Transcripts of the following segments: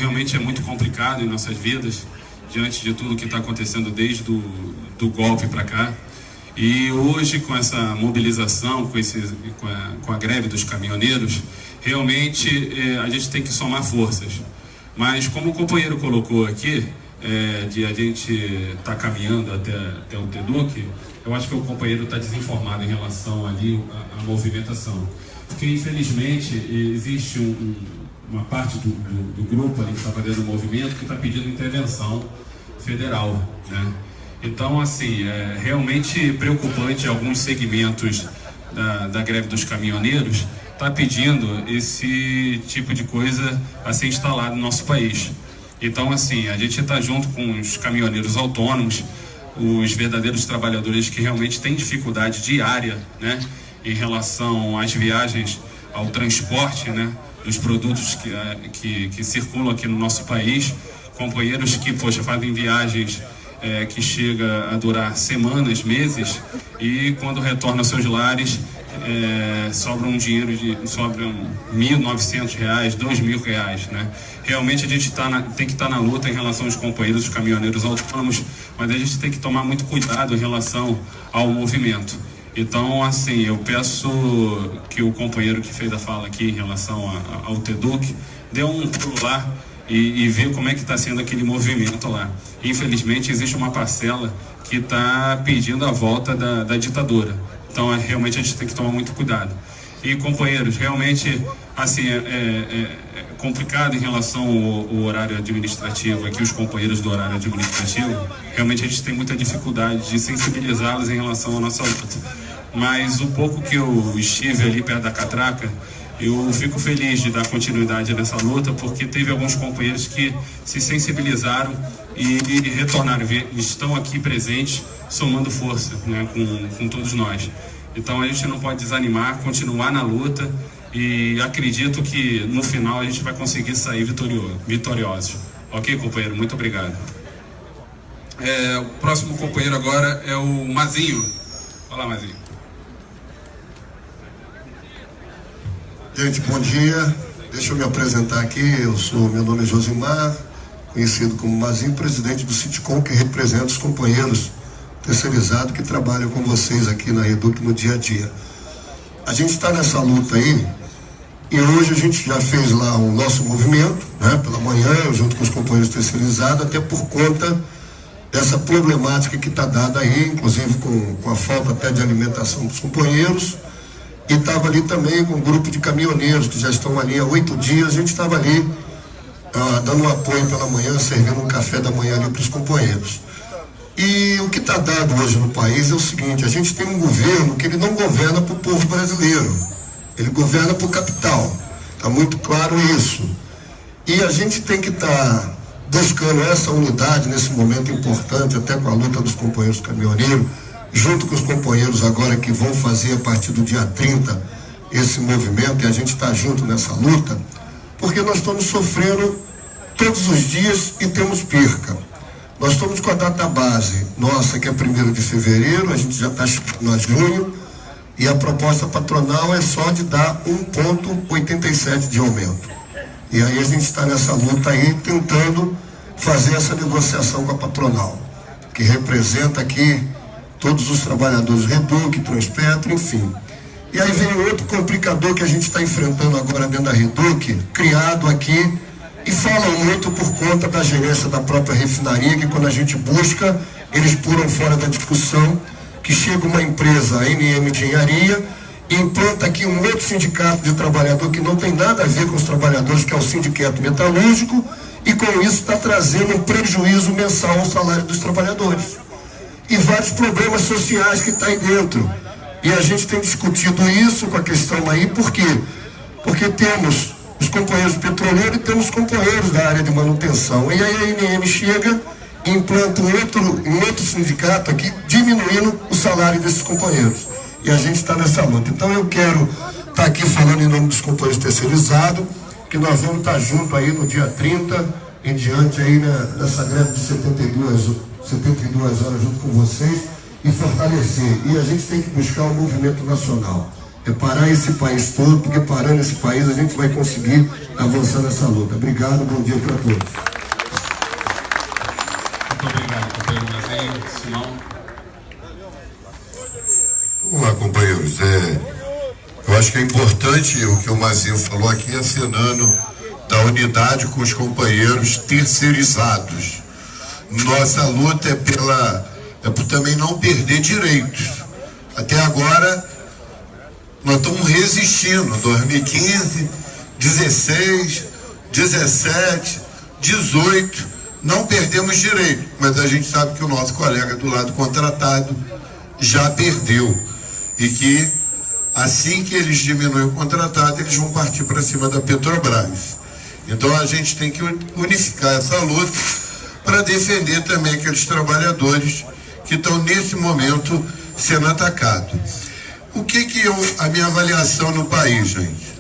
Realmente é muito complicado em nossas vidas, diante de tudo que está acontecendo desde do golpe para cá. E hoje, com essa mobilização, com a greve dos caminhoneiros, realmente a gente tem que somar forças. Mas como o companheiro colocou aqui, de a gente estar caminhando até o TEDUC, eu acho que o companheiro está desinformado em relação ali à movimentação. Porque, infelizmente, existe uma parte do grupo ali que está fazendo o movimento que está pedindo intervenção federal, né? Então, assim, é realmente preocupante alguns segmentos da greve dos caminhoneiros tá pedindo esse tipo de coisa a ser instalado no nosso país. Então, assim, a gente está junto com os caminhoneiros autônomos, os verdadeiros trabalhadores que realmente têm dificuldade diária, né, em relação às viagens, ao transporte, né, dos produtos que circulam aqui no nosso país, companheiros que, poxa, fazem viagens que chega a durar semanas, meses, e quando retornam aos seus lares, sobra um dinheiro sobram R$1.900, R$2.000, né? Realmente a gente tem que estar na luta em relação aos companheiros, os caminhoneiros autônomos, mas a gente tem que tomar muito cuidado em relação ao movimento. Então, assim, eu peço que o companheiro que fez a fala aqui em relação ao TEDUC dê um pulo lá e ver como é que está sendo aquele movimento lá. Infelizmente, existe uma parcela que está pedindo a volta da ditadura. Então, realmente, a gente tem que tomar muito cuidado. E, companheiros, realmente, assim, é complicado em relação ao horário administrativo. Aqui, os companheiros do horário administrativo, realmente a gente tem muita dificuldade de sensibilizá-los em relação à nossa luta. Mas o pouco que eu estive ali perto da catraca, eu fico feliz de dar continuidade nessa luta, porque teve alguns companheiros que se sensibilizaram e retornaram, estão aqui presentes, somando força, né, com todos nós. Então a gente não pode desanimar, continuar na luta, e acredito que no final a gente vai conseguir sair vitoriosos. Ok, companheiro? Muito obrigado. O próximo companheiro agora é o Mazinho. Olá, Mazinho. Gente, bom dia. Deixa eu me apresentar aqui. Meu nome é Josimar, conhecido como Mazinho, presidente do Citicom, que representa os companheiros terceirizados que trabalham com vocês aqui na Reduc no dia a dia. A gente está nessa luta aí, e hoje a gente já fez lá o nosso movimento, né, pela manhã, junto com os companheiros terceirizados, até por conta dessa problemática que está dada aí, inclusive com a falta até de alimentação dos companheiros. E estava ali também com um grupo de caminhoneiros que já estão ali há 8 dias. A gente estava ali dando um apoio pela manhã, servindo um café da manhã ali para os companheiros. E o que está dado hoje no país é o seguinte: a gente tem um governo que ele não governa para o povo brasileiro, ele governa para o capital. Está muito claro isso. E a gente tem que estar buscando essa unidade nesse momento importante, até com a luta dos companheiros caminhoneiros, junto com os companheiros agora que vão fazer a partir do dia 30 esse movimento, e a gente está junto nessa luta, porque nós estamos sofrendo todos os dias e temos perca. Nós estamos com a data base nossa, que é 1º de fevereiro, a gente já está chegando a junho, e a proposta patronal é só de dar 1,87 de aumento. E aí a gente está nessa luta aí, tentando fazer essa negociação com a patronal, que representa aqui todos os trabalhadores, Reduc, Transpetro, enfim. E aí vem outro complicador que a gente está enfrentando agora dentro da Reduc, criado aqui, e falam muito por conta da gerência da própria refinaria, que quando a gente busca, eles pulam fora da discussão, que chega uma empresa, a NM Engenharia, e implanta aqui um outro sindicato de trabalhador que não tem nada a ver com os trabalhadores, que é o Sindicato Metalúrgico, e com isso está trazendo um prejuízo mensal ao salário dos trabalhadores. E vários problemas sociais que está aí dentro. E a gente tem discutido isso com a questão aí, por quê? Porque temos os companheiros petroleiros e temos companheiros da área de manutenção. E aí a NM chega e implanta um outro sindicato aqui, diminuindo o salário desses companheiros. E a gente está nessa luta. Então eu quero estar aqui falando em nome dos companheiros terceirizados, que nós vamos estar junto aí no dia 30, em diante aí nessa greve de 72 horas junto com vocês, e fortalecer. E a gente tem que buscar um movimento nacional. é parar esse país todo, porque parando esse país a gente vai conseguir avançar nessa luta. Obrigado, bom dia para todos. Muito obrigado, companheiro Mazinho. Simão. Vamos lá, companheiros. Eu acho que é importante o que o Mazinho falou aqui, acenando da unidade com os companheiros terceirizados. Nossa luta é por também não perder direitos. Até agora, nós estamos resistindo. 2015, 16, 17, 18, não perdemos direito. Mas a gente sabe que o nosso colega do lado contratado já perdeu. E que assim que eles diminuem o contratado, eles vão partir para cima da Petrobras. Então a gente tem que unificar essa luta para defender também aqueles trabalhadores que estão nesse momento sendo atacados. O que a minha avaliação no país, gente?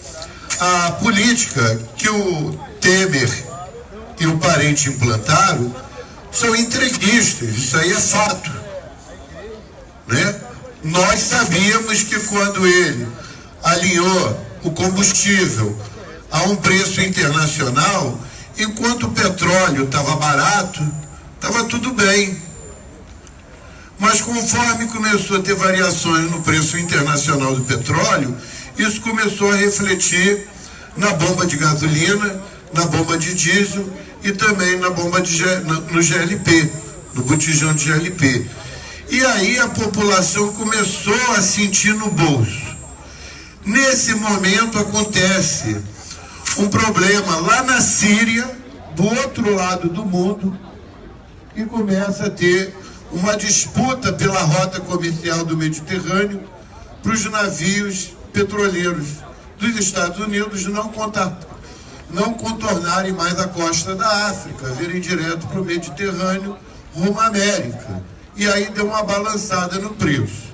A política que o Temer e o parente implantaram são entreguistas, isso aí é fato, né? Nós sabíamos que quando ele alinhou o combustível a um preço internacional, enquanto o petróleo estava barato, estava tudo bem. Mas conforme começou a ter variações no preço internacional do petróleo, isso começou a refletir na bomba de gasolina, na bomba de diesel e também na bomba no GLP, no botijão de GLP. E aí a população começou a sentir no bolso. Nesse momento acontece um problema lá na Síria, do outro lado do mundo, e começa a ter uma disputa pela rota comercial do Mediterrâneo para os navios petroleiros dos Estados Unidos não contornarem mais a costa da África, virem direto para o Mediterrâneo, rumo à América. E aí deu uma balançada no preço.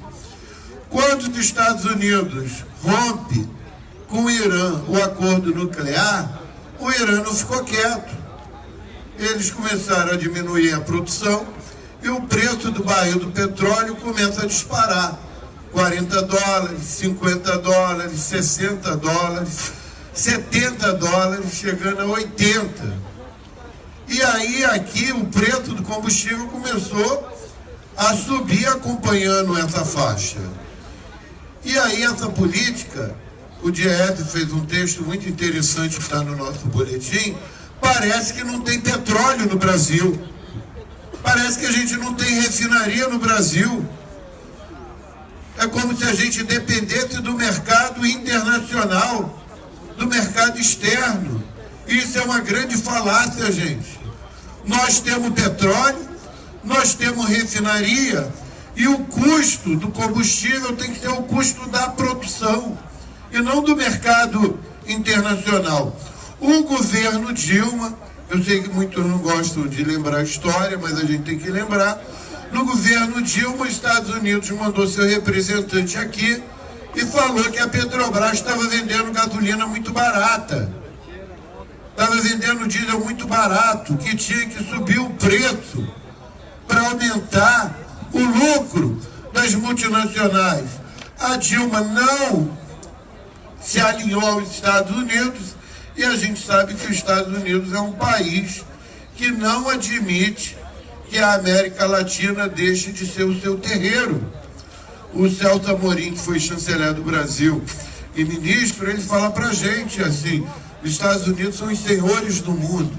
Quando os Estados Unidos rompe com o Irã o acordo nuclear, o Irã não ficou quieto. Eles começaram a diminuir a produção e o preço do barril do petróleo começa a disparar. 40 dólares, 50 dólares, 60 dólares, 70 dólares, chegando a 80. E aí aqui o preço do combustível começou a subir acompanhando essa faixa. E aí essa política, o Diego fez um texto muito interessante que está no nosso boletim, parece que não tem petróleo no Brasil. Parece que a gente não tem refinaria no Brasil. É como se a gente dependesse do mercado internacional, do mercado externo. Isso é uma grande falácia, gente. Nós temos petróleo, nós temos refinaria e o custo do combustível tem que ser o custo da produção e não do mercado internacional. O governo Dilma, eu sei que muitos não gostam de lembrar a história, mas a gente tem que lembrar, no governo Dilma, os Estados Unidos mandou seu representante aqui e falou que a Petrobras estava vendendo gasolina muito barata. Estava vendendo diesel muito barato, que tinha que subir o preço para aumentar o lucro das multinacionais. A Dilma não se alinhou aos Estados Unidos e a gente sabe que os Estados Unidos é um país que não admite que a América Latina deixe de ser o seu terreiro. O Celso Amorim, que foi chanceler do Brasil e ministro, ele fala pra gente assim, os Estados Unidos são os senhores do mundo.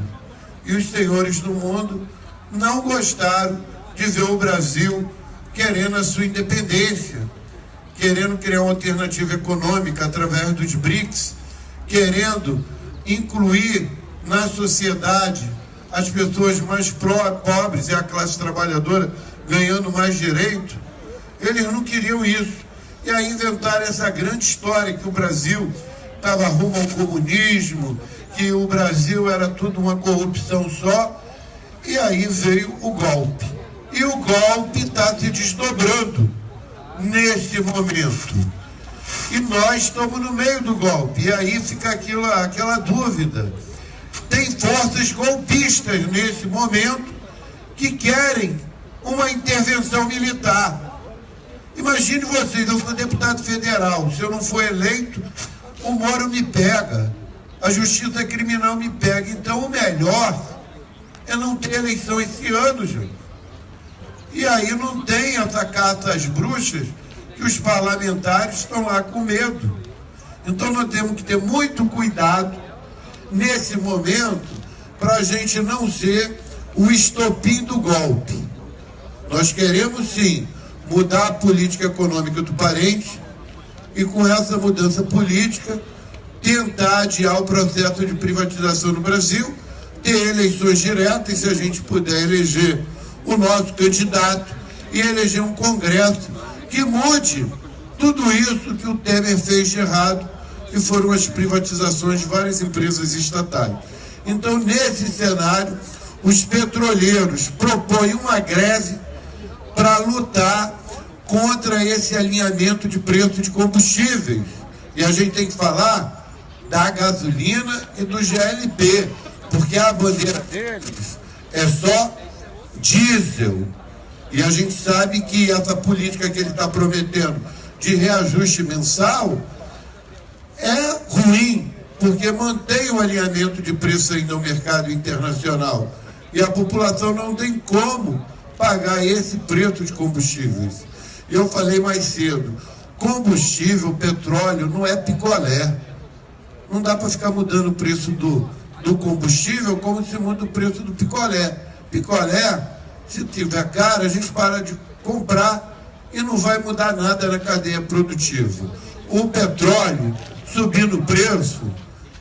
E os senhores do mundo não gostaram de ver o Brasil querendo a sua independência, querendo criar uma alternativa econômica através dos BRICS, querendo incluir na sociedade as pessoas mais pobres e a classe trabalhadora ganhando mais direito. Eles não queriam isso. E aí inventaram essa grande história que o Brasil estava rumo ao comunismo, que o Brasil era tudo uma corrupção só. E aí veio o golpe. E o golpe está se desdobrando nesse momento. E nós estamos no meio do golpe. E aí fica aquela dúvida. Tem forças golpistas nesse momento que querem uma intervenção militar. Imagine vocês, eu sou deputado federal, se eu não for eleito, o Moro me pega, a justiça criminal me pega. Então o melhor é não ter eleição esse ano, gente. E aí não tem essa caça às bruxas que os parlamentares estão lá com medo. Então nós temos que ter muito cuidado nesse momento para a gente não ser o estopim do golpe. Nós queremos sim mudar a política econômica do parente e com essa mudança política tentar adiar o processo de privatização no Brasil, ter eleições diretas, se a gente puder eleger o nosso candidato e eleger um Congresso que mude tudo isso que o Temer fez de errado, que foram as privatizações de várias empresas estatais. Então, nesse cenário, os petroleiros propõem uma greve para lutar contra esse alinhamento de preço de combustíveis. E a gente tem que falar da gasolina e do GLP, porque a bandeira deles é só diesel. E a gente sabe que essa política que ele está prometendo de reajuste mensal é ruim, porque mantém o alinhamento de preço ainda no mercado internacional. E a população não tem como pagar esse preço de combustíveis. Eu falei mais cedo, combustível, petróleo, não é picolé. Não dá para ficar mudando o preço do combustível como se muda o preço do picolé. Picolé, se tiver caro, a gente para de comprar e não vai mudar nada na cadeia produtiva. O petróleo, subindo o preço,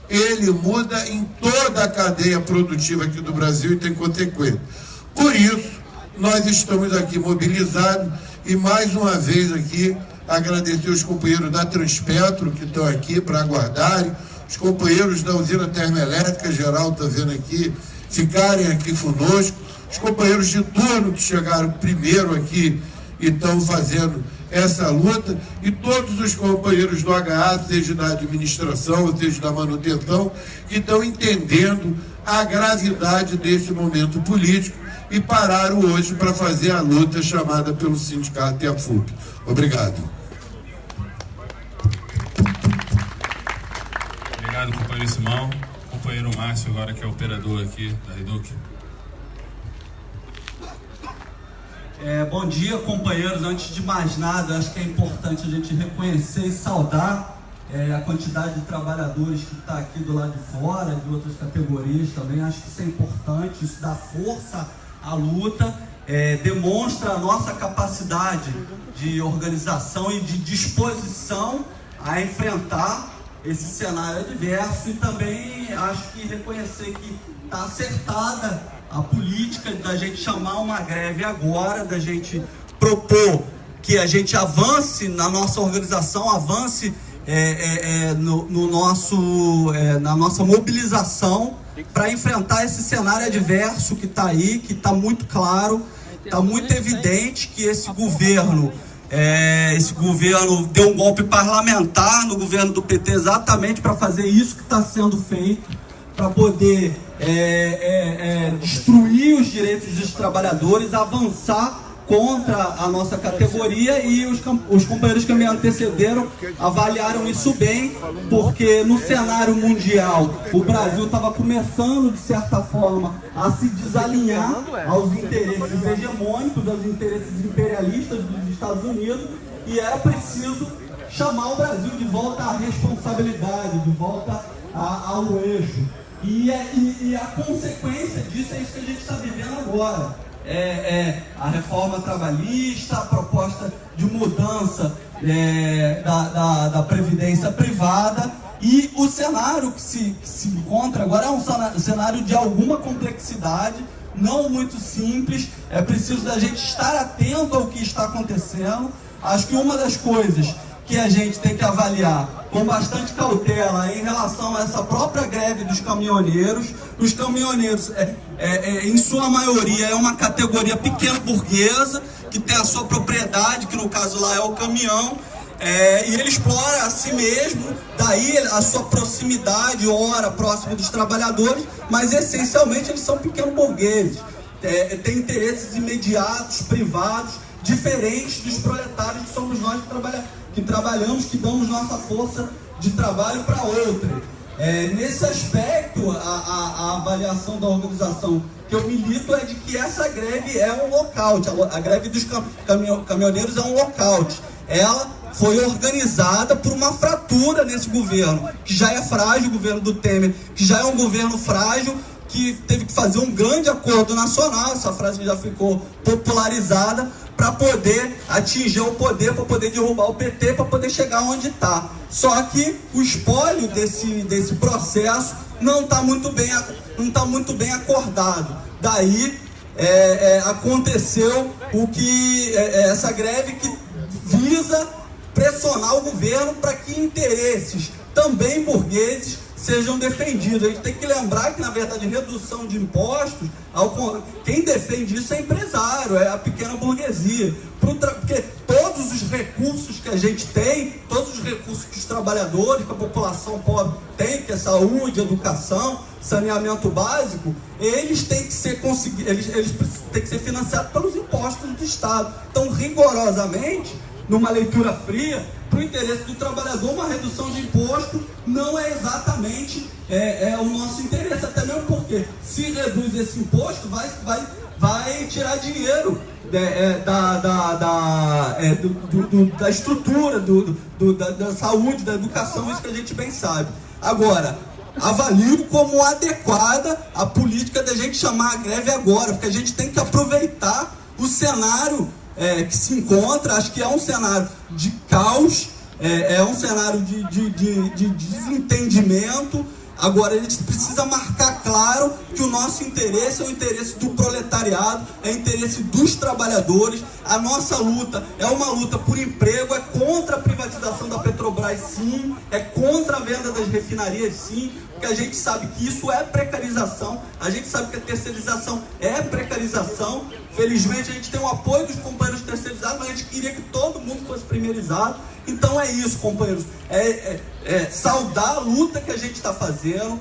ele muda em toda a cadeia produtiva aqui do Brasil e tem consequência. Por isso, nós estamos aqui mobilizados e mais uma vez aqui agradecer os companheiros da Transpetro que estão aqui para aguardarem, os companheiros da usina termoelétrica, geral está vendo aqui, ficarem aqui conosco, os companheiros de turno que chegaram primeiro aqui e estão fazendo essa luta, e todos os companheiros do HA, seja da administração, ou seja da manutenção, que estão entendendo a gravidade desse momento político e pararam hoje para fazer a luta chamada pelo sindicato e a FUP. Obrigado. Obrigado, companheiro Simão. Companheiro Márcio, agora que é operador aqui da Reduc. Bom dia, companheiros. Antes de mais nada, acho que é importante a gente reconhecer e saudar a quantidade de trabalhadores que está aqui do lado de fora, de outras categorias também. Acho que isso é importante, isso dá força à luta, demonstra a nossa capacidade de organização e de disposição a enfrentar esse cenário adverso, e também acho que reconhecer que está acertada a política da gente chamar uma greve agora, da gente propor que a gente avance na nossa organização, avance na nossa mobilização para enfrentar esse cenário adverso que está aí, que está muito claro, está muito evidente que esse governo deu um golpe parlamentar no governo do PT exatamente para fazer isso que está sendo feito, para poder destruir os direitos dos trabalhadores, avançar contra a nossa categoria, e os companheiros que me antecederam avaliaram isso bem, porque no cenário mundial o Brasil estava começando, de certa forma, a se desalinhar aos interesses hegemônicos, aos interesses imperialistas dos Estados Unidos, e era preciso chamar o Brasil de volta à responsabilidade, de volta ao eixo. E a consequência disso é isso que a gente está vivendo agora. A reforma trabalhista, a proposta de mudança da previdência privada, e o cenário que se encontra agora é um cenário de alguma complexidade, não muito simples. É preciso da gente estar atento ao que está acontecendo. Acho que uma das coisas que a gente tem que avaliar com bastante cautela em relação a essa própria greve dos caminhoneiros. Os caminhoneiros, em sua maioria, é uma categoria pequena burguesa, que tem a sua propriedade, que no caso lá é o caminhão, e ele explora a si mesmo, daí a sua proximidade, ora, próximo dos trabalhadores, mas essencialmente eles são pequenos burgueses. Tem interesses imediatos, privados, diferentes dos proletários que somos nós que trabalhamos, que damos nossa força de trabalho para outra. Nesse aspecto, a avaliação da organização que eu milito é de que essa greve é um lockout, a greve dos caminhoneiros é um lockout. Ela foi organizada por uma fratura nesse governo, que já é frágil, o governo do Temer, que já é um governo frágil, que teve que fazer um grande acordo nacional, essa frase já ficou popularizada, para poder atingir o poder, para poder derrubar o PT, para poder chegar onde está. Só que o espólio desse processo não está muito bem acordado. Daí aconteceu essa greve que visa pressionar o governo para que interesses também burgueses sejam defendidos. A gente tem que lembrar que, na verdade, redução de impostos, quem defende isso é empresário, é a pequena burguesia. Porque todos os recursos que a gente tem, todos os recursos que os trabalhadores, que a população pobre tem, que é saúde, educação, saneamento básico, eles têm que ser eles têm que ser financiados pelos impostos do Estado. Então, rigorosamente, numa leitura fria, para o interesse do trabalhador, uma redução de imposto não é exatamente o nosso interesse, até mesmo porque se reduz esse imposto, vai tirar dinheiro da estrutura, da saúde, da educação, isso que a gente bem sabe. Agora, avalio como adequada a política da gente chamar a greve agora, porque a gente tem que aproveitar o cenário que se encontra. Acho que é um cenário de caos, é um cenário de desentendimento. Agora, a gente precisa marcar claro que o nosso interesse é o interesse do proletariado, é o interesse dos trabalhadores. A nossa luta é uma luta por emprego, é contra a privatização da Petrobras, sim, é contra a venda das refinarias, sim, porque a gente sabe que isso é precarização, a gente sabe que a terceirização é precarização. Felizmente, a gente tem o apoio dos companheiros terceirizados, mas a gente queria que todo mundo fosse primeirizado. Então é isso, companheiros, saudar a luta que a gente está fazendo,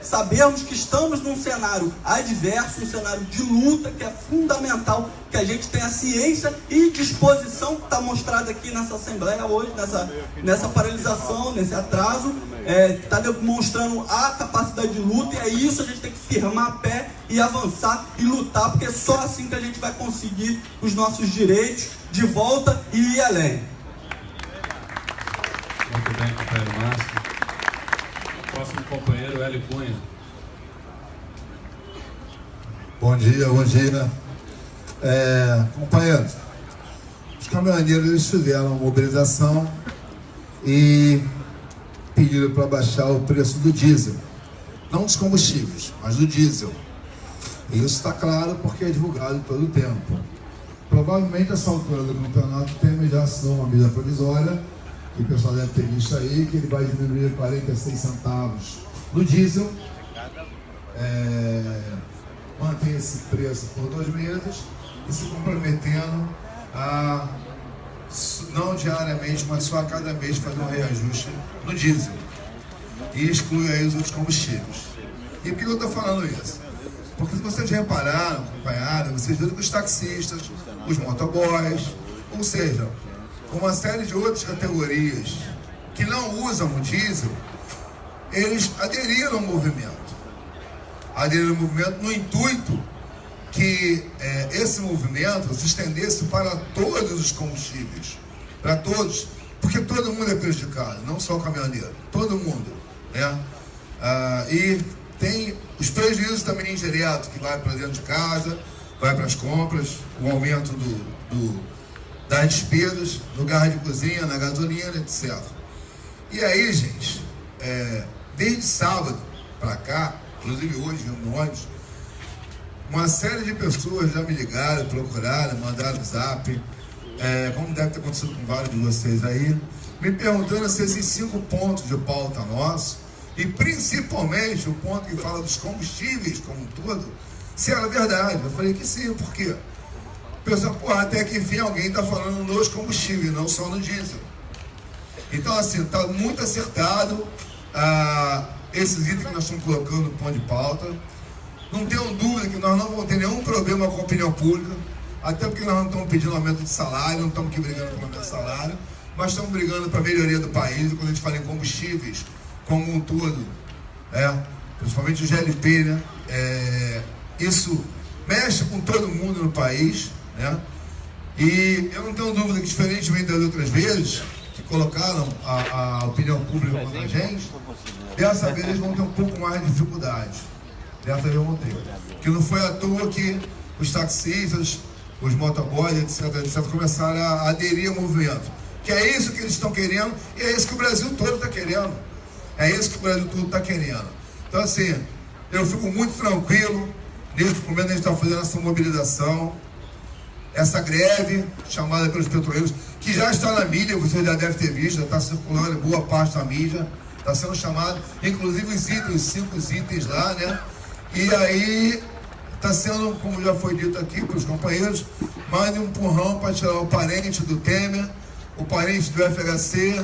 sabermos que estamos num cenário adverso, um cenário de luta que é fundamental, que a gente tenha ciência e disposição, que está mostrada aqui nessa Assembleia hoje, nessa paralisação, nesse atraso, está demonstrando a capacidade de luta, e é isso, a gente tem que firmar a pé e avançar e lutar, porque é só assim que a gente vai conseguir os nossos direitos de volta e ir além. Muito bem, companheiro Márcio. Próximo companheiro, Hélio Cunha. Bom dia. Companheiros, os caminhoneiros eles fizeram uma mobilização e pediram para baixar o preço do diesel. Não dos combustíveis, mas do diesel. E isso está claro porque é divulgado todo o tempo. Provavelmente, essa altura do campeonato, o Temer já assinou uma medida provisória, que o pessoal deve ter visto aí, que ele vai diminuir 46 centavos no diesel, manter esse preço por 2 meses e se comprometendo a, não diariamente, mas só a cada mês, fazer um reajuste no diesel. E exclui aí os outros combustíveis. E por que eu estou falando isso? Porque se vocês repararam, acompanharam, vocês viram que os taxistas, os motoboys, ou seja, uma série de outras categorias que não usam o diesel, eles aderiram ao movimento. Aderiram ao movimento no intuito que esse movimento se estendesse para todos os combustíveis, para todos, porque todo mundo é prejudicado, não só o caminhoneiro, todo mundo, né? E tem os prejuízos também indiretos, que vai para dentro de casa, vai para as compras, o aumento das despesas no gás de cozinha, na gasolina, etc. E aí, gente, desde sábado para cá, inclusive hoje, no ônibus, uma série de pessoas já me ligaram, procuraram, mandaram zap, como deve ter acontecido com vários de vocês aí, me perguntando se esses 5 pontos de pauta nossos, e principalmente o ponto que fala dos combustíveis como um todo, se era verdade. Eu falei que sim, por quê? Pessoal, até que enfim alguém está falando nos combustíveis, não só no diesel. Então, assim, está muito acertado esses itens que nós estamos colocando no ponto de pauta. Não tenham dúvida que nós não vamos ter nenhum problema com a opinião pública. até porque nós não estamos pedindo aumento de salário, não estamos aqui brigando por aumento de salário, mas estamos brigando para a melhoria do país. E quando a gente fala em combustíveis, como um todo, principalmente o GLP, né? Isso mexe com todo mundo no país, né? E eu não tenho dúvida que, diferentemente das outras vezes, que colocaram a opinião pública contra a gente, dessa vez eles vão ter um pouco mais de dificuldade. Dessa vez vão ter. Que não foi à toa que os taxistas, os motoboys, etc, começaram a aderir ao movimento. Que é isso que eles estão querendo, e é isso que o Brasil todo está querendo. É isso que o Brasil todo está querendo. Então, assim, eu fico muito tranquilo nesse momento a gente está fazendo essa mobilização, essa greve chamada pelos petroleiros, que já está na mídia, você já deve ter visto, já está circulando em boa parte da mídia, está sendo chamado, inclusive os 5 itens lá, né? E aí está sendo, como já foi dito aqui pelos companheiros, mais um empurrão para tirar o parente do Temer, o parente do FHC,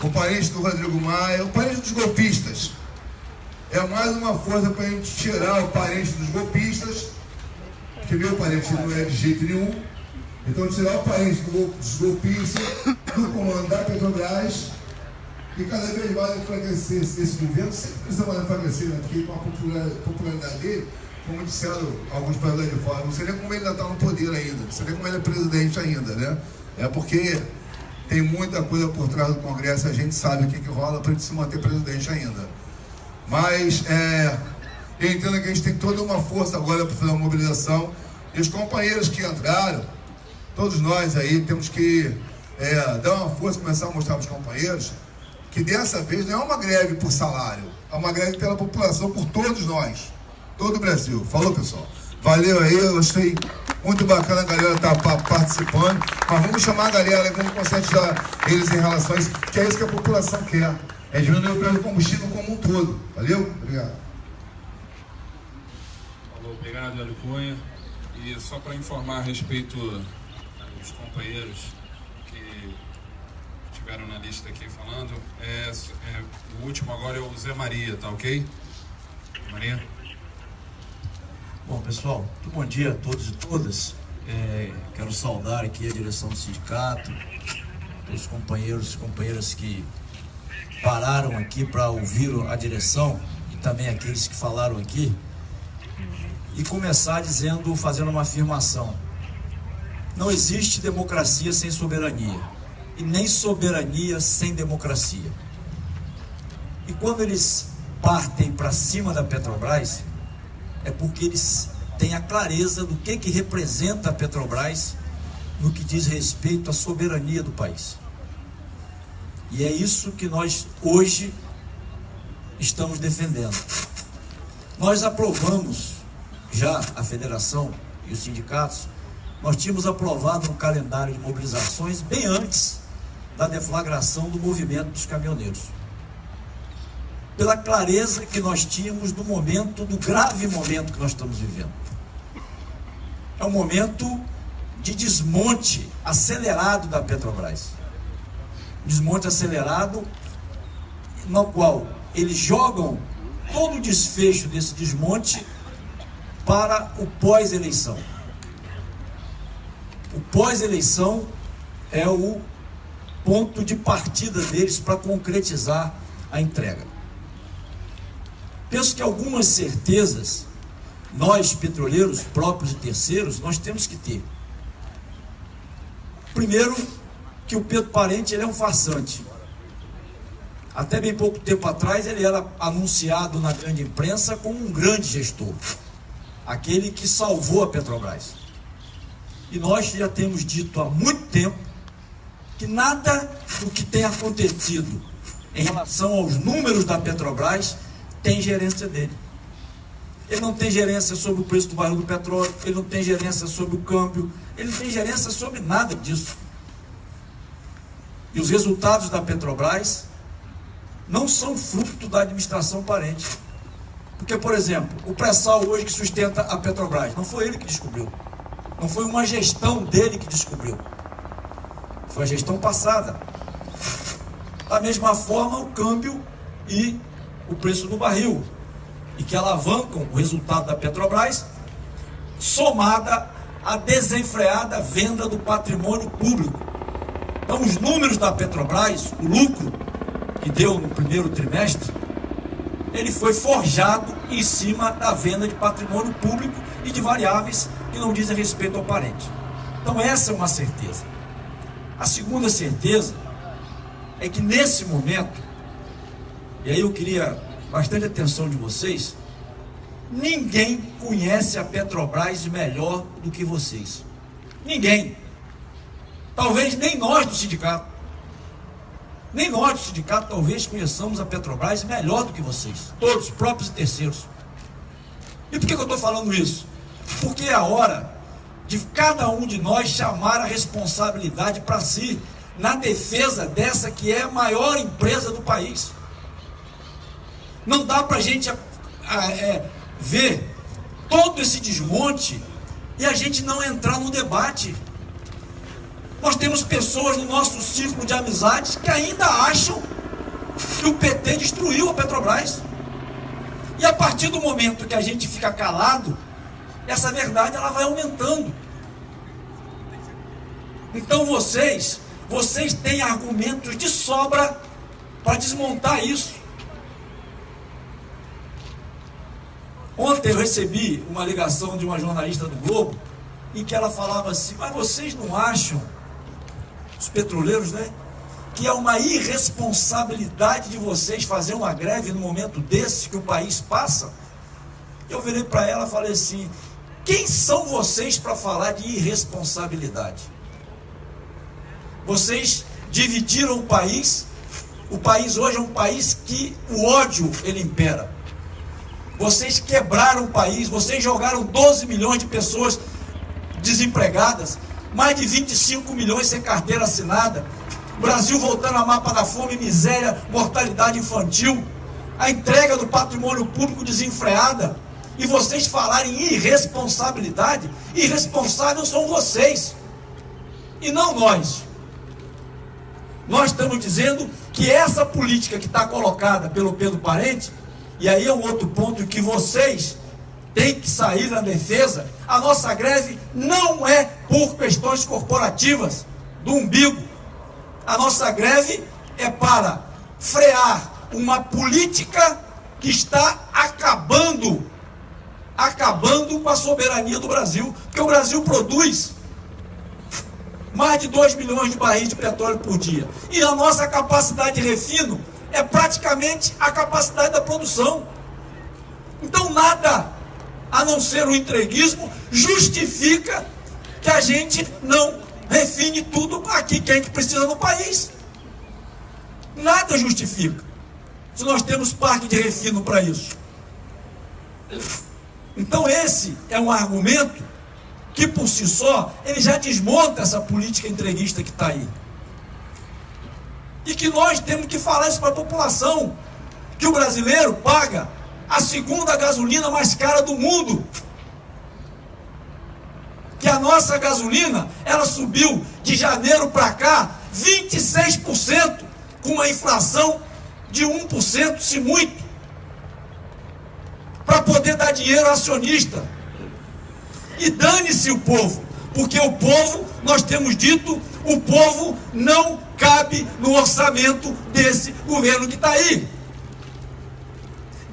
o parente do Rodrigo Maia, o parente dos golpistas. É mais uma força para a gente tirar o parente dos golpistas, que meu parente não é de jeito nenhum. Então tirar o parente dos golpistas do comando da Petrobras e cada vez mais enfraquecer esse governo. Sempre precisa mais enfraquecer, né? Porque com a popularidade dele, como disseram alguns países de fora, não sei nem como ele ainda está no poder ainda, não sei nem como ele é presidente ainda, né? É porque tem muita coisa por trás do Congresso, a gente sabe o que rola para ele se manter presidente ainda. Mas eu entendo que a gente tem toda uma força agora para fazer uma mobilização. E os companheiros que entraram, todos nós aí temos que dar uma força, começar a mostrar para os companheiros que dessa vez não é uma greve por salário, é uma greve pela população, por todos nós, todo o Brasil. Falou, pessoal? Valeu aí, eu achei muito bacana a galera estar participando, mas vamos chamar a galera, vamos conscientizar eles em relação a isso, que é isso que a população quer. É diminuir o preço do combustível como um todo. Valeu? Obrigado. Falou, obrigado, Hélio Cunha. E só para informar a respeito dos companheiros que estiveram na lista aqui falando, o último agora é o Zé Maria, tá ok? Maria? Bom, pessoal, muito bom dia a todos e todas. Quero saudar aqui a direção do sindicato, os companheiros e companheiras que pararam aqui para ouvir a direção e também aqueles que falaram aqui, e começar fazendo uma afirmação: não existe democracia sem soberania e nem soberania sem democracia. E quando eles partem para cima da Petrobras, é porque eles têm a clareza do que representa a Petrobras no que diz respeito à soberania do país. E é isso que nós hoje estamos defendendo. Nós aprovamos já, a federação e os sindicatos, nós tínhamos aprovado um calendário de mobilizações bem antes da deflagração do movimento dos caminhoneiros. Pela clareza que nós tínhamos do momento, do grave momento que nós estamos vivendo. É um momento de desmonte acelerado da Petrobras. Desmonte acelerado, no qual eles jogam todo o desfecho desse desmonte para o pós-eleição. O pós-eleição é o ponto de partida deles para concretizar a entrega. Penso que algumas certezas, nós petroleiros, próprios e terceiros, nós temos que ter. Primeiro, que o Pedro Parente ele é um farsante. Até bem pouco tempo atrás ele era anunciado na grande imprensa como um grande gestor, aquele que salvou a Petrobras. E nós já temos dito há muito tempo que nada do que tem acontecido em relação aos números da Petrobras tem gerência dele. Ele não tem gerência sobre o preço do barril do petróleo, ele não tem gerência sobre o câmbio, ele não tem gerência sobre nada disso. E os resultados da Petrobras não são fruto da administração Parente. Porque, por exemplo, o pré-sal hoje que sustenta a Petrobras, não foi ele que descobriu. Não foi uma gestão dele que descobriu. Foi a gestão passada. Da mesma forma, o câmbio e o preço do barril, e que alavancam o resultado da Petrobras, somada a desenfreada venda do patrimônio público. Então, os números da Petrobras, o lucro que deu no primeiro trimestre, ele foi forjado em cima da venda de patrimônio público e de variáveis que não dizem respeito ao parente. Então, essa é uma certeza. A segunda certeza é que nesse momento, e aí eu queria bastante atenção de vocês, ninguém conhece a Petrobras melhor do que vocês. Ninguém. Talvez nem nós do sindicato. Nem nós do sindicato talvez conheçamos a Petrobras melhor do que vocês. Todos, próprios e terceiros. E por que eu estou falando isso? Porque é a hora de cada um de nós chamar a responsabilidade para si, na defesa dessa que é a maior empresa do país. Não dá para a gente ver todo esse desmonte e a gente não entrar no debate. Nós temos pessoas no nosso círculo de amizades que ainda acham que o PT destruiu a Petrobras. E a partir do momento que a gente fica calado, essa verdade ela vai aumentando. Então vocês têm argumentos de sobra para desmontar isso. Ontem eu recebi uma ligação de uma jornalista do Globo, em que ela falava assim: mas vocês não acham, os petroleiros, né, que é uma irresponsabilidade de vocês fazer uma greve no momento desse que o país passa? Eu virei para ela e falei assim: quem são vocês para falar de irresponsabilidade? Vocês dividiram o país hoje é um país que o ódio ele impera. Vocês quebraram o país, vocês jogaram 12 milhões de pessoas desempregadas, mais de 25 milhões sem carteira assinada, o Brasil voltando a mapa da fome, miséria, mortalidade infantil, a entrega do patrimônio público desenfreada, e vocês falarem em irresponsabilidade, irresponsáveis são vocês, e não nós. Nós estamos dizendo que essa política que está colocada pelo Pedro Parente, e aí é um outro ponto que vocês têm que sair na defesa, a nossa greve não é por questões corporativas do umbigo. A nossa greve é para frear uma política que está acabando com a soberania do Brasil, porque o Brasil produz mais de 2 milhões de barris de petróleo por dia. E a nossa capacidade de refino é praticamente a capacidade da produção. Então nada, a não ser o entreguismo, justifica que a gente não refine tudo aqui que a gente precisa no país. Nada justifica, se nós temos parque de refino para isso. Então esse é um argumento que por si só, ele já desmonta essa política entreguista que está aí. E que nós temos que falar isso para a população, que o brasileiro paga a segunda gasolina mais cara do mundo. Que a nossa gasolina, ela subiu de janeiro para cá 26%, com uma inflação de 1%, se muito, para poder dar dinheiro ao acionista. E dane-se o povo, porque o povo, nós temos dito, o povo não cabe no orçamento desse governo que está aí.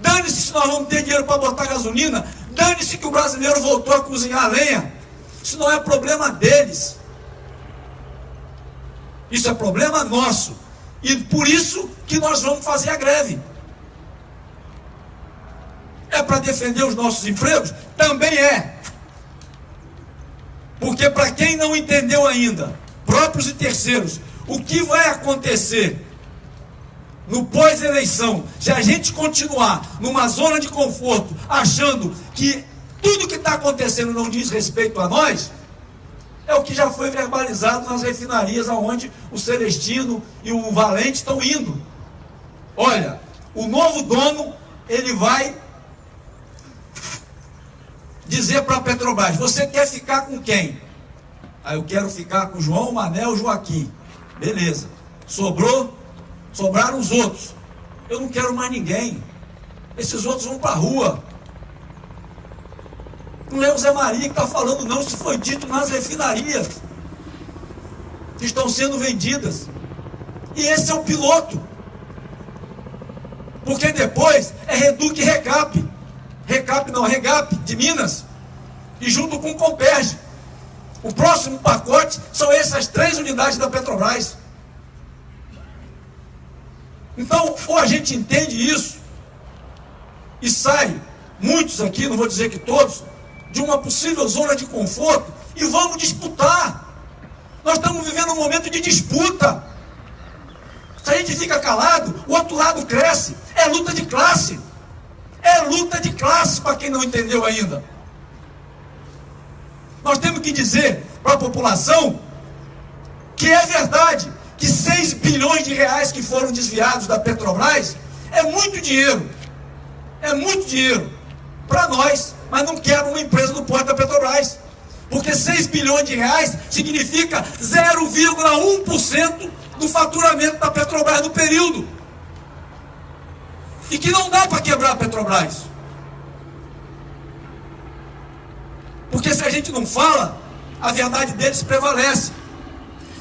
Dane-se se nós vamos ter dinheiro para botar gasolina, dane-se que o brasileiro voltou a cozinhar a lenha. Isso não é problema deles. Isso é problema nosso. E por isso que nós vamos fazer a greve. É para defender os nossos empregos? Também é. Porque para quem não entendeu ainda, próprios e terceiros, o que vai acontecer no pós-eleição, se a gente continuar numa zona de conforto, achando que tudo que está acontecendo não diz respeito a nós, é o que já foi verbalizado nas refinarias aonde o Celestino e o Valente estão indo. Olha, o novo dono, ele vai dizer para a Petrobras: você quer ficar com quem? Aí eu quero ficar com João, Manel, Joaquim. Beleza. Sobraram os outros. Eu não quero mais ninguém. Esses outros vão para a rua. Não é o Zé Maria que está falando, não. Isso foi dito nas refinarias que estão sendo vendidas. E esse é o piloto. Porque depois é Reduc e Recap. Regap de Minas. E junto com o Comperj. O próximo pacote são essas 3 unidades da Petrobras. Então, ou a gente entende isso e sai, muitos aqui, não vou dizer que todos, de uma possível zona de conforto e vamos disputar. Nós estamos vivendo um momento de disputa. Se a gente fica calado, o outro lado cresce. É luta de classe. É luta de classe, para quem não entendeu ainda. Nós temos que dizer para a população que é verdade que 6 bilhões de reais que foram desviados da Petrobras é muito dinheiro. É muito dinheiro para nós, mas não quero uma empresa do porte da Petrobras. Porque 6 bilhões de reais significa 0,1% do faturamento da Petrobras no período. E que não dá para quebrar a Petrobras. Porque se a gente não fala, a verdade deles prevalece.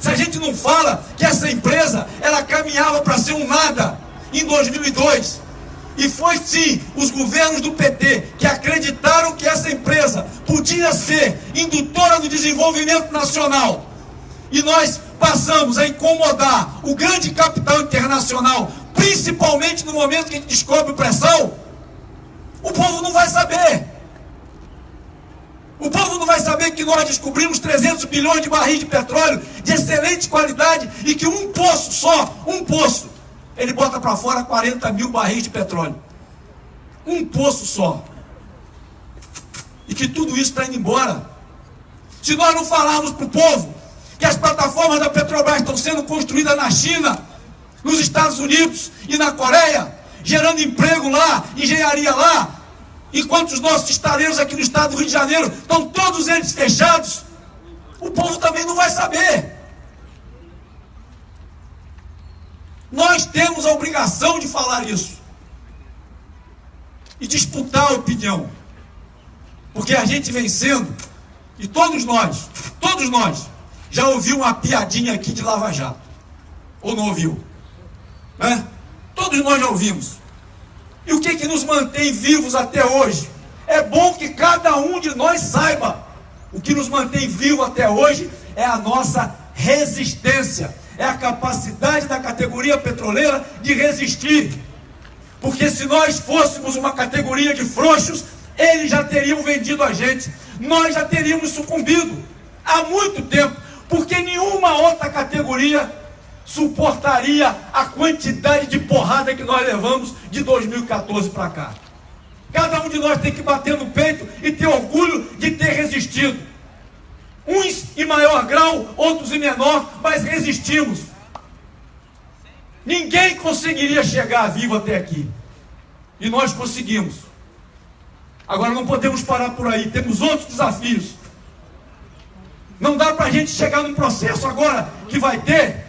Se a gente não fala que essa empresa, ela caminhava para ser um nada em 2002. E foi sim os governos do PT que acreditaram que essa empresa podia ser indutora do desenvolvimento nacional. E nós passamos a incomodar o grande capital internacional, principalmente no momento que a gente descobre o pré-sal. O povo não vai saber. O povo não vai saber que nós descobrimos 300 bilhões de barris de petróleo de excelente qualidade e que um poço, ele bota para fora 40 mil barris de petróleo. Um poço só. E que tudo isso está indo embora. Se nós não falarmos para o povo que as plataformas da Petrobras estão sendo construídas na China, nos Estados Unidos e na Coreia, gerando emprego lá, engenharia lá, enquanto os nossos estaleiros aqui no estado do Rio de Janeiro estão todos eles fechados, o povo também não vai saber. Nós temos a obrigação de falar isso e disputar a opinião, porque a gente vencendo, e todos nós já ouviu uma piadinha aqui de Lava Jato, ou não ouviu? Todos nós já ouvimos. E o que nos mantém vivos até hoje? É bom que cada um de nós saiba. O que nos mantém vivo até hoje é a nossa resistência. É a capacidade da categoria petroleira de resistir. Porque se nós fôssemos uma categoria de frouxos, eles já teriam vendido a gente. Nós já teríamos sucumbido há muito tempo. Porque nenhuma outra categoria suportaria a quantidade de porrada que nós levamos de 2014 para cá. Cada um de nós tem que bater no peito e ter orgulho de ter resistido. Uns em maior grau, outros em menor, mas resistimos. Ninguém conseguiria chegar vivo até aqui. E nós conseguimos. Agora não podemos parar por aí, temos outros desafios. Não dá para a gente chegar num processo agora que vai ter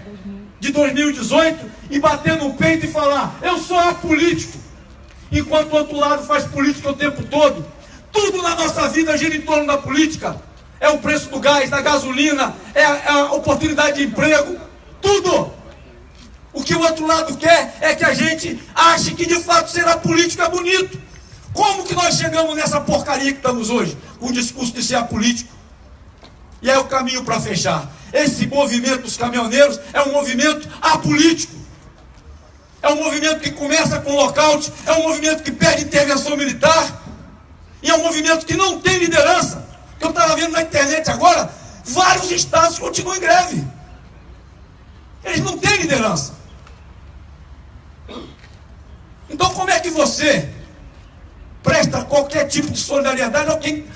de 2018 e bater no peito e falar: eu sou apolítico, enquanto o outro lado faz política o tempo todo. Tudo na nossa vida gira em torno da política. É o preço do gás, da gasolina, é a oportunidade de emprego, tudo. O que o outro lado quer é que a gente ache que de fato será política bonito. Como que nós chegamos nessa porcaria que estamos hoje, com o discurso de ser apolítico? E é o caminho para fechar. Esse movimento dos caminhoneiros é um movimento apolítico. É um movimento que começa com lockout, é um movimento que pede intervenção militar, e é um movimento que não tem liderança. Eu estava vendo na internet agora, vários estados continuam em greve. Eles não têm liderança. Então como é que você presta qualquer tipo de solidariedade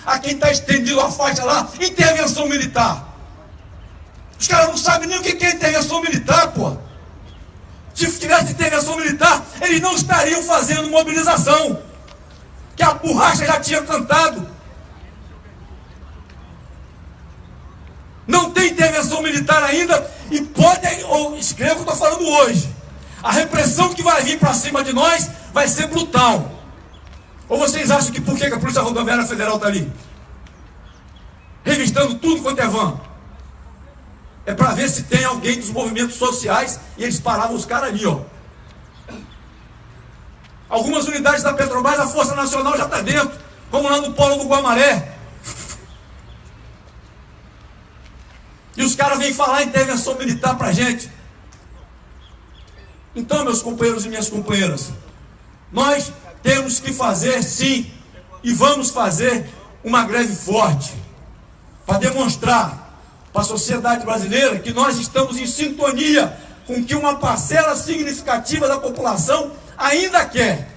a quem está estendido a faixa lá, intervenção militar? Os caras não sabem nem o que é intervenção militar, pô. Se tivesse intervenção militar, eles não estariam fazendo mobilização, que a borracha já tinha cantado. Não tem intervenção militar ainda, e podem, ou escreva o que eu estou falando hoje, a repressão que vai vir para cima de nós vai ser brutal. Ou vocês acham que por que a Polícia Rodoviária Federal está ali? revistando tudo quanto é van. É para ver se tem alguém dos movimentos sociais, e eles paravam os caras ali, ó. Algumas unidades da Petrobras, a Força Nacional já está dentro, como lá no Polo do Guamaré. E os caras vêm falar intervenção militar para a gente. Então, meus companheiros e minhas companheiras, nós temos que fazer, sim, e vamos fazer uma greve forte, para demonstrar para a sociedade brasileira que nós estamos em sintonia com o que uma parcela significativa da população ainda quer,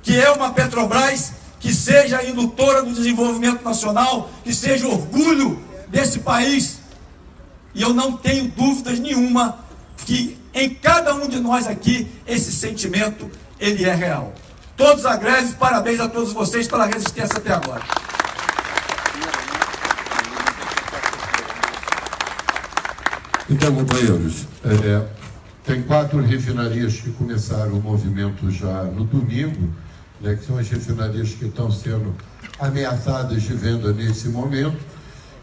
que é uma Petrobras que seja a indutora do desenvolvimento nacional, que seja orgulho desse país. E eu não tenho dúvidas nenhuma que em cada um de nós aqui, esse sentimento, ele é real. Todos à greve, parabéns a todos vocês pela resistência até agora. Então, companheiros, tem 4 refinarias que começaram o movimento já no domingo, né, que são as refinarias que estão sendo ameaçadas de venda nesse momento,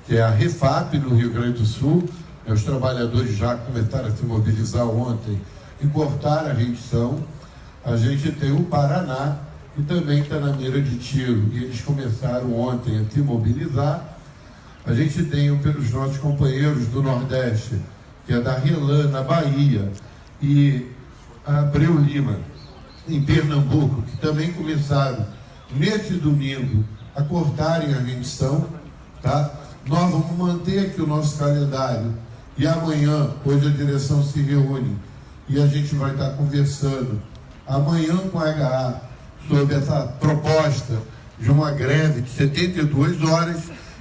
que é a Refap, no Rio Grande do Sul. Os trabalhadores já começaram a se mobilizar ontem e cortar a rendição. A gente tem o Paraná, que também está na mira de tiro, e eles começaram ontem a se mobilizar. A gente tem os nossos companheiros do Nordeste, que é da Relan, na Bahia, e a Abreu Lima, em Pernambuco, que também começaram nesse domingo a cortarem a rendição, tá? Nós vamos manter aqui o nosso calendário, e amanhã, hoje a direção se reúne, e a gente vai estar conversando amanhã com a HA sobre essa proposta de uma greve de 72 horas,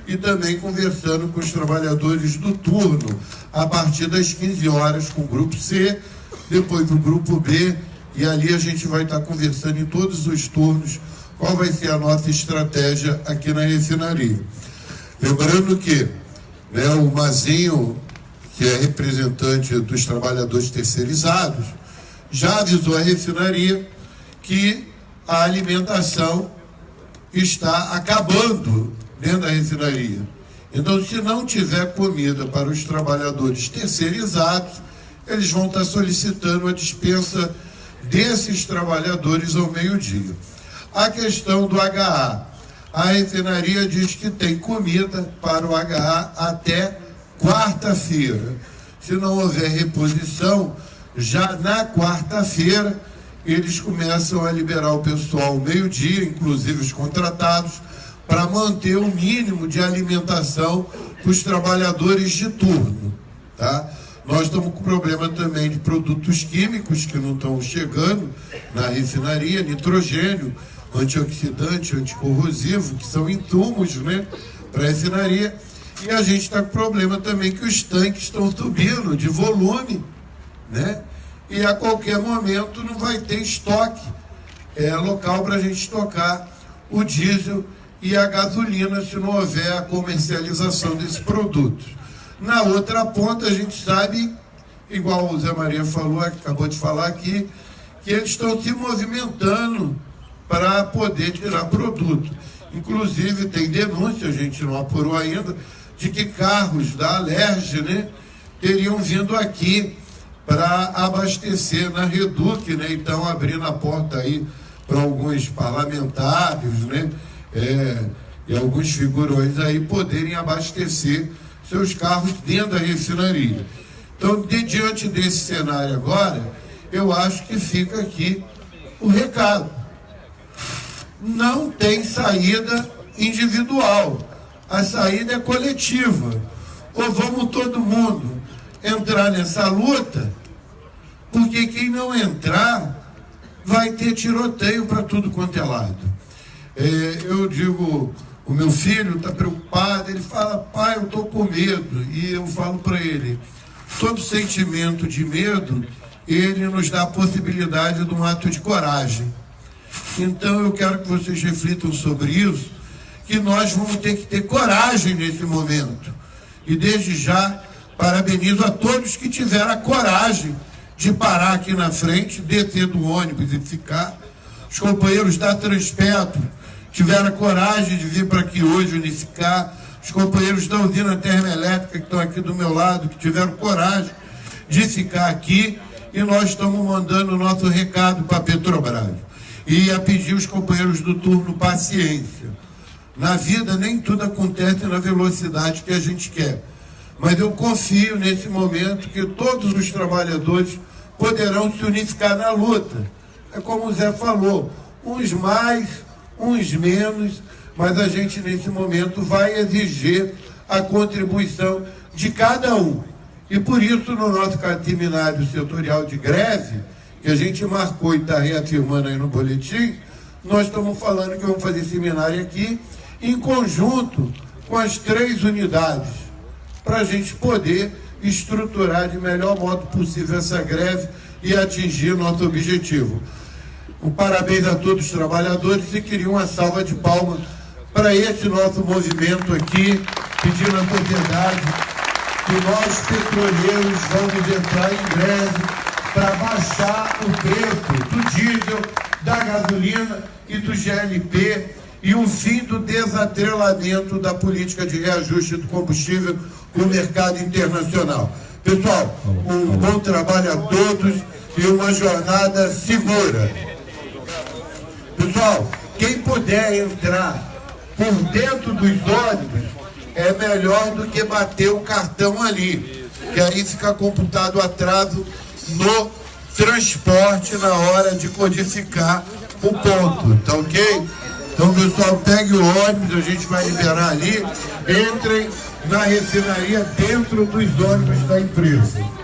e também conversando com os trabalhadores do turno, a partir das 15 horas, com o grupo C, depois o grupo B, e ali a gente vai estar conversando em todos os turnos qual vai ser a nossa estratégia aqui na refinaria. Lembrando que, né, o Mazinho, que é representante dos trabalhadores terceirizados, já avisou a refinaria que a alimentação está acabando dentro da refinaria. Então, se não tiver comida para os trabalhadores terceirizados, eles vão estar solicitando a dispensa desses trabalhadores ao meio-dia. A questão do HA. A refinaria diz que tem comida para o HA até quarta-feira. Se não houver reposição, já na quarta-feira, eles começam a liberar o pessoal ao meio-dia, inclusive os contratados, para manter o mínimo de alimentação para os trabalhadores de turno, tá? Nós estamos com problema também de produtos químicos que não estão chegando na refinaria, nitrogênio, antioxidante, anticorrosivo, que são insumos, né, para a refinaria. E a gente está com problema também que os tanques estão subindo de volume, né? E a qualquer momento não vai ter estoque local para a gente estocar o diesel e a gasolina se não houver a comercialização desses produtos. Na outra ponta, a gente sabe, igual o Zé Maria falou, acabou de falar aqui, que eles estão se movimentando para poder tirar produto. Inclusive, tem denúncia, a gente não apurou ainda, de que carros da Alerj, né, teriam vindo aqui para abastecer na Reduc, né, então abrindo a porta aí para alguns parlamentares, né, e alguns figurões aí poderem abastecer seus carros dentro da refinaria. Então, diante desse cenário agora, eu acho que fica aqui o recado. Não tem saída individual, a saída é coletiva. Ou vamos todo mundo entrar nessa luta, porque quem não entrar vai ter tiroteio para tudo quanto é lado. Eu digo, o meu filho está preocupado, ele fala, pai, eu estou com medo. E eu falo para ele, todo sentimento de medo, ele nos dá a possibilidade de um ato de coragem. Então eu quero que vocês reflitam sobre isso, que nós vamos ter que ter coragem nesse momento. E desde já, parabenizo a todos que tiveram a coragem de parar aqui na frente, descer do ônibus e ficar. Os companheiros da Transpetro, tiveram a coragem de vir para aqui hoje unificar, os companheiros da usina termoelétrica que estão aqui do meu lado, que tiveram coragem de ficar aqui, e nós estamos mandando o nosso recado para a Petrobras. E a pedir os companheiros do turno paciência. Na vida nem tudo acontece na velocidade que a gente quer. Mas eu confio nesse momento que todos os trabalhadores poderão se unificar na luta. É como o Zé falou, uns mais, uns menos, mas a gente nesse momento vai exigir a contribuição de cada um. E por isso, no nosso seminário setorial de greve, que a gente marcou e está reafirmando aí no boletim, nós estamos falando que vamos fazer seminário aqui, em conjunto com as 3 unidades, para a gente poder estruturar de melhor modo possível essa greve e atingir o nosso objetivo. Um parabéns a todos os trabalhadores e queria uma salva de palmas para esse nosso movimento aqui, pedindo à sociedade que nós, petroleiros, vamos entrar em greve para baixar o preço do diesel, da gasolina e do GLP e o fim do desatrelamento da política de reajuste do combustível no mercado internacional. Pessoal, um bom trabalho a todos e uma jornada segura. Pessoal, quem puder entrar por dentro dos ônibus é melhor do que bater o cartão ali, que aí fica computado atraso no transporte na hora de codificar o ponto, tá ok? Então, pessoal, pegue o ônibus, a gente vai liberar ali, entrem na refinaria dentro dos ônibus da empresa.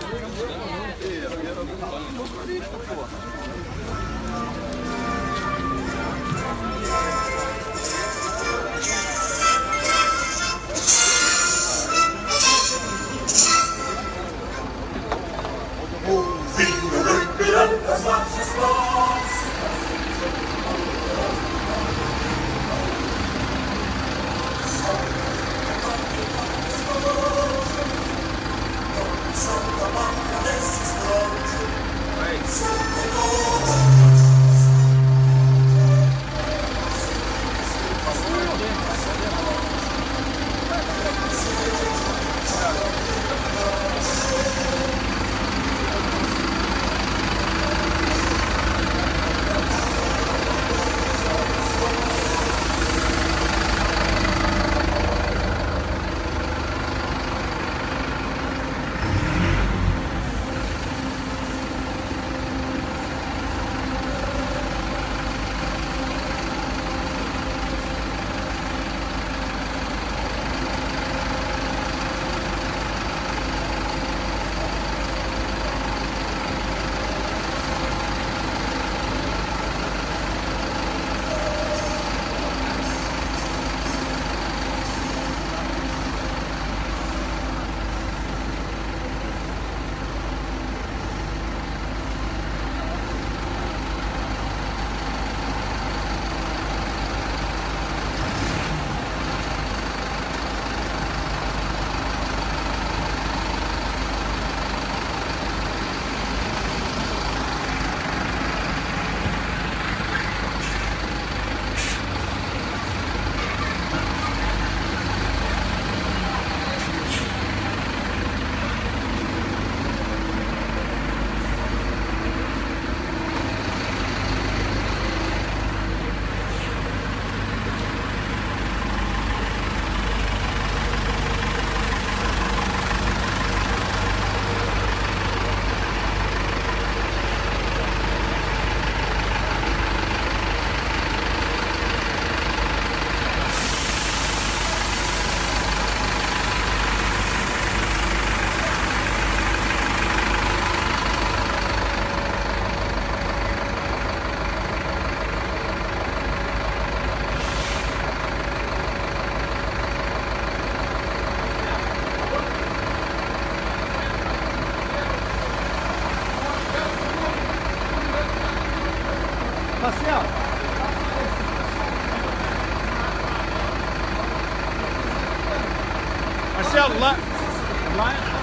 Marcelo! Marcelo, lá.